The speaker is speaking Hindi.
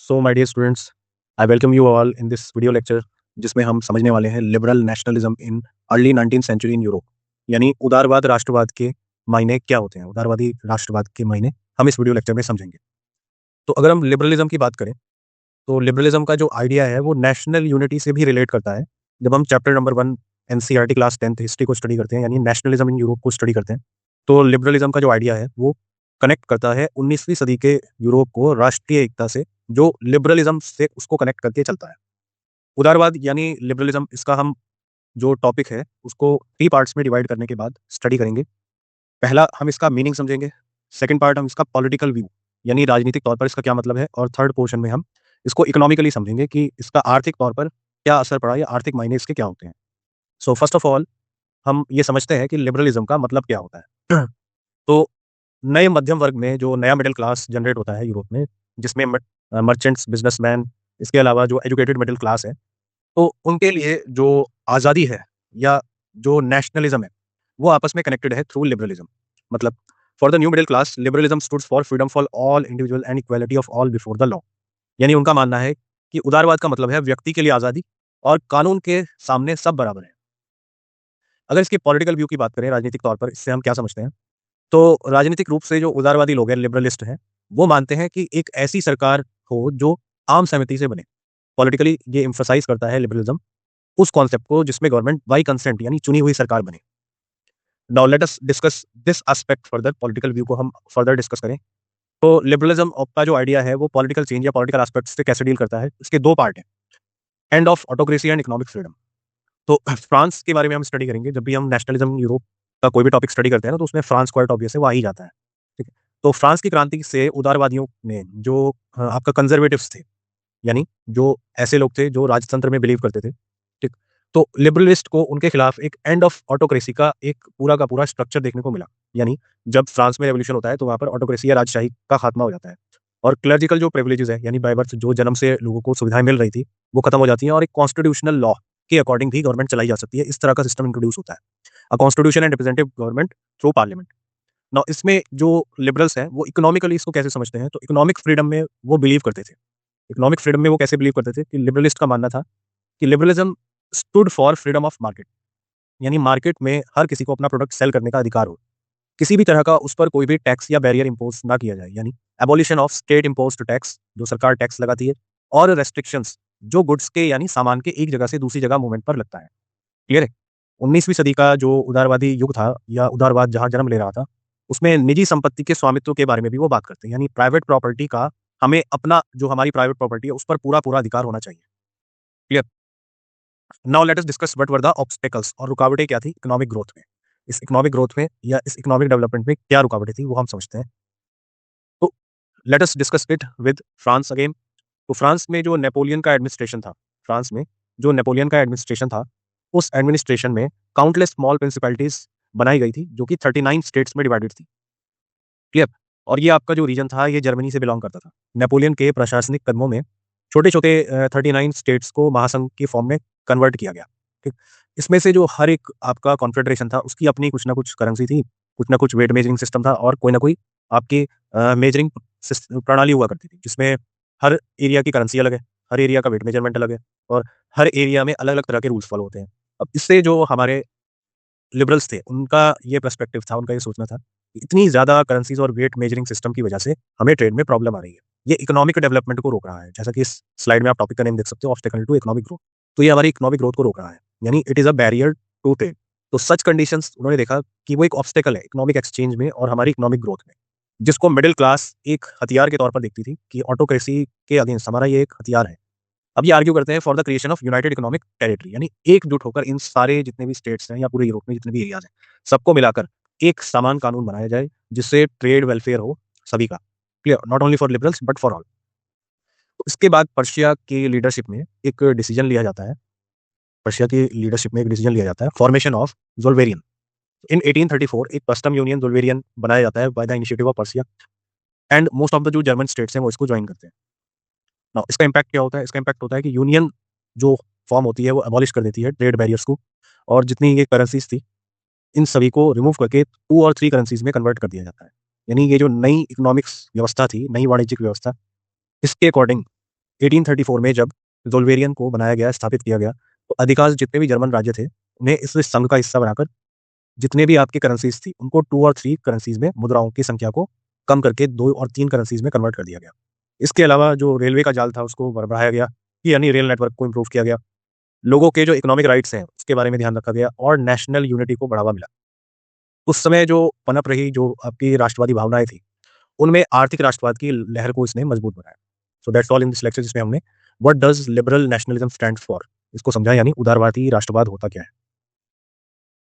So my dear students, I welcome you all in this video lecture जिसमें हम समझने वाले हैं liberal nationalism in early 19th century in Europe. यानी उदारवाद राष्ट्रवाद के मायने क्या होते हैं, उदारवादी राष्ट्रवाद के मायने हम इस वीडियो लेक्चर में समझेंगे। तो अगर हम लिबरलिज्म की बात करें तो लिबरलिज्म का जो आइडिया है वो नेशनल यूनिटी से भी रिलेट करता है। जब हम chapter number 1 NCERT class 10th history को स्टडी करते हैं, यानी नेशनलिज्म इन यूरोप को स्टडी करते हैं, तो लिबरलिज्म का जो आइडिया है वो कनेक्ट करता है 19वीं सदी के यूरोप को राष्ट्रीय एकता से, जो लिबरलिज्म से उसको कनेक्ट करके चलता है। उदारवाद यानी लिबरलिज्म, इसका हम जो टॉपिक है उसको 3 पार्ट्स में डिवाइड करने के बाद स्टडी करेंगे। पहला हम इसका मीनिंग समझेंगे, सेकंड पार्ट हम इसका पॉलिटिकल व्यू यानी राजनीतिक तौर पर इसका क्या मतलब है, और थर्ड पोर्शन में हम इसको इकोनॉमिकली समझेंगे कि इसका आर्थिक तौर पर क्या असर पड़ा या आर्थिक मायने इसके क्या होते हैं। सो फर्स्ट ऑफ ऑल हम ये समझते हैं कि लिबरलिज्म का मतलब क्या होता है। तो नए मध्यम वर्ग में जो नया मिडिल क्लास जनरेट होता है यूरोप में, जिसमें मर्चेंट्स, बिजनेसमैन, इसके अलावा जो एजुकेटेड मिडिल क्लास है, तो उनके लिए जो आज़ादी है या जो नेशनलिज्म है वो आपस में कनेक्टेड है थ्रू लिबरलिज्म। मतलब for the new middle class liberalism stood for freedom for all individual and equality of all before the law. यानी उनका मानना है कि उदारवाद का मतलब है व्यक्ति के लिए आज़ादी और कानून के सामने सब बराबर है। अगर इसके पॉलिटिकल व्यू की बात करें, राजनीतिक तौर पर इससे हम क्या समझते हैं, तो राजनीतिक रूप से जो उदारवादी लोग हैं, लिबरलिस्ट हैं, वो मानते हैं कि एक ऐसी सरकार हो जो आम सहमति से बने। पॉलिटिकली ये एम्फसाइज करता है लिबरलिज्म उस कॉन्सेप्ट को जिसमें गवर्नमेंट बाय कंसेंट यानी चुनी हुई सरकार बने। Now let us discuss this aspect further. Political view को हम फर्दर डिस्कस करें तो लिबरलिज्म का जो आइडिया है वो पॉलिटिकल चेंज या पॉलिटिकल एस्पेक्ट से कैसे डील करता है। इसके 2 पार्ट हैं, end of autocracy and economic freedom. तो फ्रांस के बारे में हम स्टडी करेंगे। जब भी हम नेशनलिज्म यूरोप का कोई भी टॉपिक स्टडी करते हैं ना, तो उसमें फ्रांस क्वाइट ऑब्वियस है, वो आ ही जाता है। ठीक है, तो फ्रांस की क्रांति से उदारवादियों ने जो आपका कंजर्वेटिव्स थे, यानी जो ऐसे लोग थे जो राजतंत्र में बिलीव करते थे, ठीक, तो लिबरलिस्ट को उनके खिलाफ एक एंड ऑफ ऑटोक्रेसी का एक पूरा का पूरा स्ट्रक्चर देखने को मिला। यानी जब फ्रांस में रेवोल्यूशन होता है तो वहां पर ऑटोक्रेसी या राजशाही का खात्मा हो जाता है, और क्लर्जिकल जो प्रिविलेजेस है यानी बाय बर्थ जो जन्म से लोगों को सुविधाएं मिल रही थी वो खत्म हो जाती हैं, और एक कॉन्स्टिट्यूशनल लॉ के अकॉर्डिंग भी गवर्नमेंट चलाई जा सकती है। इस तरह का सिस्टम इंट्रोड्यूस होता है, a constitution and representative government through parliament. Now इसमें जो लिबरल्स हैं वो इकोनॉमिकली इसको कैसे समझते हैं, तो इकोनॉमिक फ्रीडम में वो बिलीव करते थे। इकोनॉमिक फ्रीडम में वो कैसे बिलीव करते थे कि लिबरलिस्ट का मानना था कि liberalism stood for freedom of market, यानी मार्केट में हर किसी को अपना प्रोडक्ट सेल करने का अधिकार हो, किसी भी तरह का उस पर कोई भी टैक्स या बैरियर इंपोज ना किया जाए, यानी abolition of state imposed tax, जो सरकार टैक्स लगाती है, और रेस्ट्रिक्शंस जो गुड्स के यानी सामान के एक जगह से दूसरी जगह मूवमेंट पर लगता है। क्लियर है? 19वीं सदी का जो उदारवादी युग था या उदारवाद जहां जन्म ले रहा था, उसमें निजी संपत्ति के स्वामित्व के बारे में भी वो बात करते हैं, यानी प्राइवेट प्रॉपर्टी का हमें अपना जो हमारी प्राइवेट प्रॉपर्टी है उस पर पूरा पूरा अधिकार होना चाहिए। Clear? Now let us discuss what were the obstacles, और रुकावटें क्या थी इकोनॉमिक ग्रोथ में। इस इकोनॉमिक ग्रोथ में या इस इकोनॉमिक डेवलपमेंट में क्या रुकावटें थी वो हम समझते हैं। तो let us discuss it with France again. तो फ्रांस में जो नेपोलियन का एडमिनिस्ट्रेशन था, फ्रांस में जो नेपोलियन का एडमिनिस्ट्रेशन था, उस एडमिनिस्ट्रेशन में काउंटलेस स्मॉल प्रिंसिपैलिटीज बनाई गई थी जो कि 39 स्टेट्स में डिवाइडेड थी। क्लियर? और ये आपका जो रीजन था ये जर्मनी से बिलोंग करता था। नेपोलियन के प्रशासनिक कदमों में छोटे-छोटे 39 स्टेट्स को महासंघ की फॉर्म में कन्वर्ट किया गया। ठीक? इसमें से जो हर एक आपका कॉन्फेडरेशन था उसकी अपनी कुछ ना कुछ करेंसी थी, कुछ ना कुछ वेट मेजरिंग सिस्टम था, और कोई ना कोई आपकी मेजरिंग प्रणाली हुआ करती थी, जिसमें हर एरिया की करेंसी अलग है, हर एरिया का वेट मेजरमेंट अलग है, और हर एरिया में अलग-अलग तरह के रूल्स फॉलो होते हैं। अब इससे जो हमारे लिबरल्स थे, उनका ये पर्सपेक्टिव था, उनका ये सोचना था, कि इतनी ज़्यादा करेंसीज़ और वेट मेजरिंग सिस्टम की वजह से हमें ट्रेड में प्रॉब्लम आ रही है। ये इकोनॉमिक डेवलपमेंट को रोक रहा है। जैसा कि इस स्लाइड में आप टॉपिक का नेम देख सकते हो, ऑब्स्टेकल टू इकोनॉमिक ग्रोथ। तो ये हमारी इकोनॉमिक ग्रोथ को रोक रहा है, यानी it is a barrier to trade. तो सच कंडीशंस उन्होंने देखा कि वो एक ऑब्स्टेकल है इकोनॉमिक एक्सचेंज में और हमारी इकोनॉमिक ग्रोथ में, जिसको मिडिल क्लास एक हथियार के तौर पर देखती थी कि ऑटोक्रेसी के अगेंस्ट हमारा ये एक हथियार है। अब ये आर्ग्यू करते हैं for the creation of United economic territory, यानी एकजुट होकर इन सारे जितने भी स्टेट्स हैं या पूरे यूरोप में जितने भी एरियाज हैं, सबको मिलाकर एक समान कानून बनाया जाए जिससे ट्रेड वेलफेयर हो सभी का। Clear? Not only for liberals but for all. तो इसके बाद पर्शिया की लीडरशिप में एक डिसीजन लिया जाता है, पर्शिया की लीडरशिप में एक डिसीजन लिया जाता है, फॉर्मेशन ऑफ जोल्वेरियन। इन 1834 एक कस्टम यूनियन जोल्वेरियन बनाया जाता है by the initiative of Persia, and most of the जो जर्मन स्टेट्स हैं वो इसको ज्वाइन करते हैं। नाउ इसका इम्पैक्ट क्या होता है? इसका इम्पैक्ट होता है कि यूनियन जो फॉर्म होती है वो अबॉलिश कर देती है ट्रेड बैरियर्स को, और जितनी ये करेंसीज थी इन सभी को रिमूव करके 2 और 3 करेंसीज में कन्वर्ट कर दिया जाता है। यानी ये जो नई इकोनॉमिक्स व्यवस्था थी, नई वाणिज्यिक व्यवस्था, इसके अकॉर्डिंग 1834 में जब जोल्वेरियन को बनाया गया, स्थापित किया गया, तो अधिकांश जितने भी जर्मन राज्य थे, उन्हें इस संघ का हिस्सा बनाकर जितने भी आपकी करेंसीज़ थी, उनको 2 और 3 करेंसीज़ में मुद्राओं की संख्या को कम करके 2 और 3 करेंसीज़ में कन्वर्ट कर दिया गया। इसके अलावा जो रेलवे का जाल था, उसको बढ़ाया गया, यानी रेल नेटवर्क को इम्प्रूव किया गया। लोगों के जो इकोनॉमिक राइट्स हैं, उसके बारे में ध्यान रखा गया और नेशनल यूनिटी को बढ़ावा मिला। उस समय जो पनप रही, जो आपकी राष्ट्रवादी भावनाएँ थी, उनमें आर्थिक राष्ट्रवाद की लहर को इसने मजबूत बनाया। So that's all in this lecture, जिसमें हमने what does liberal nationalism stand for इसको समझा, यानी उदारवादी राष्ट्रवाद होता क्या है।